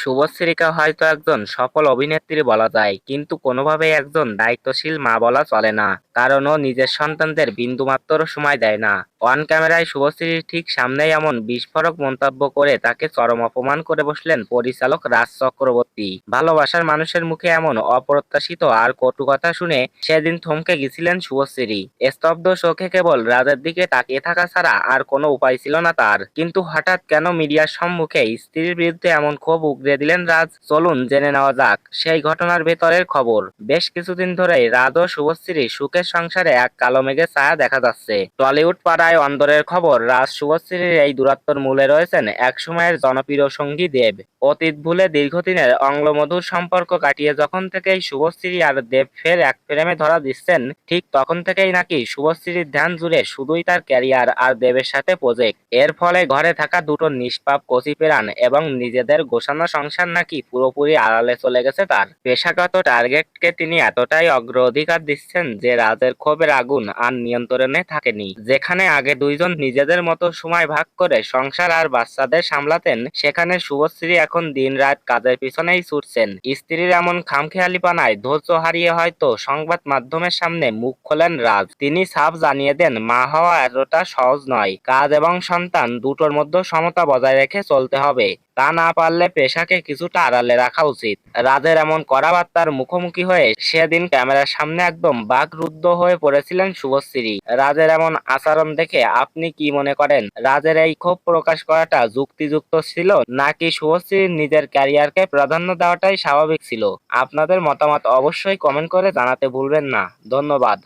শুভশ্রীকে হয়তো একজন সফল অভিনেত্রী বলা যায়, কিন্তু কোনোভাবেই একজন দায়িত্বশীল মা বলা চলে না। কারণ ও নিজের সন্তানদের বিন্দুমাত্র সময় দেয় না। অন ক্যামেরায় শুভশ্রীর ঠিক সামনেই এমন বিস্ফোরক মন্তব্য করে তাকে চরম অপমান করে বসলেন পরিচালক রাজ চক্রবর্তী। ভালোবাসার মানুষের মুখে এমন অপ্রত্যাশিত আর কটু কথা শুনে সেদিন থমকে গেছিলেন শুভশ্রী। স্তব্ধ চোখে কেবল রাজের দিকে তাকিয়ে থাকা ছাড়া আর কোনো উপায় ছিল না তার। কিন্তু হঠাৎ কেন মিডিয়ার সম্মুখে স্ত্রীর বিরুদ্ধে এমন ক্ষোভ উগরে দিলেন রাজ? চলুন জেনে নেওয়া যাক সেই ঘটনার ভেতরের খবর। বেশ কিছুদিন ধরেই রাজ ও শুভশ্রীর সুখের সংসারে এক কালো মেঘের ছায়া দেখা যাচ্ছে। টলিউড পাড়ায় অন্দরের খবর, রাজ শুভশ্রীর এই দূরত্বর মূলে রয়েছেন একসময়ের জনপ্রিয় সঙ্গী দেব। অতীত ভুলে দীর্ঘদিনের অঙ্গমধুর সম্পর্ক কাটিয়ে যখন থেকেই শুভশ্রী আর দেব ফের এক ফ্রেমে ধরা দিচ্ছেন, ঠিক তখন থেকেই নাকি শুভশ্রীর ধ্যান জুড়ে শুধুই তার ক্যারিয়ার আর দেবের সাথে প্রজেক্ট। এর ফলে ঘরে থাকা দুটো নিষ্পাপ কচি প্রাণ এবং নিজেদের গোছানো সংসার নাকি পুরোপুরি আড়ালে চলে গেছে তার। পেশাগত টার্গেটকে তিনি এতটাই অগ্রাধিকার দিচ্ছেন যে রাজের ক্ষোভের আগুন আর নিয়ন্ত্রণে থাকেনি। যেখানে আগে দুইজন নিজেদের মতো সময় ভাগ করে সংসার আর বাচ্চাদের সামলাতেন, সেখানে শুভশ্রী এখন দিনরাত কাজের পিছনেই ছুটছেন। স্ত্রীর এমন খামখেয়ালিপনায় ধৈর্য হারিয়ে হয়তো সংবাদ মাধ্যমের সামনে মুখ খোলেন রাজ। তিনি সাফ জানিয়ে দেন, মা হওয়া এতটা সহজ নয়। কাজ এবং সন্তান দুটোর মধ্যে সমতা বজায় রেখে চলতে হবে। তা না পারলে পেশাকে কিছুটা আড়ালে রাখা উচিত। রাজের এমন কড়া বার্তার মুখোমুখি হয়ে সেদিন ক্যামেরার সামনে একদম বাকরুদ্ধ হয়ে পড়েছিলেন শুভশ্রী। রাজের এমন আচরণ দেখে আপনি কি মনে করেন? রাজের এই ক্ষোভ প্রকাশ করাটা যুক্তিযুক্ত ছিল, নাকি শুভশ্রীর নিজের ক্যারিয়ারকে প্রাধান্য দেওয়াটাই স্বাভাবিক ছিল? আপনাদের মতামত অবশ্যই কমেন্ট করে জানাতে ভুলবেন না। ধন্যবাদ।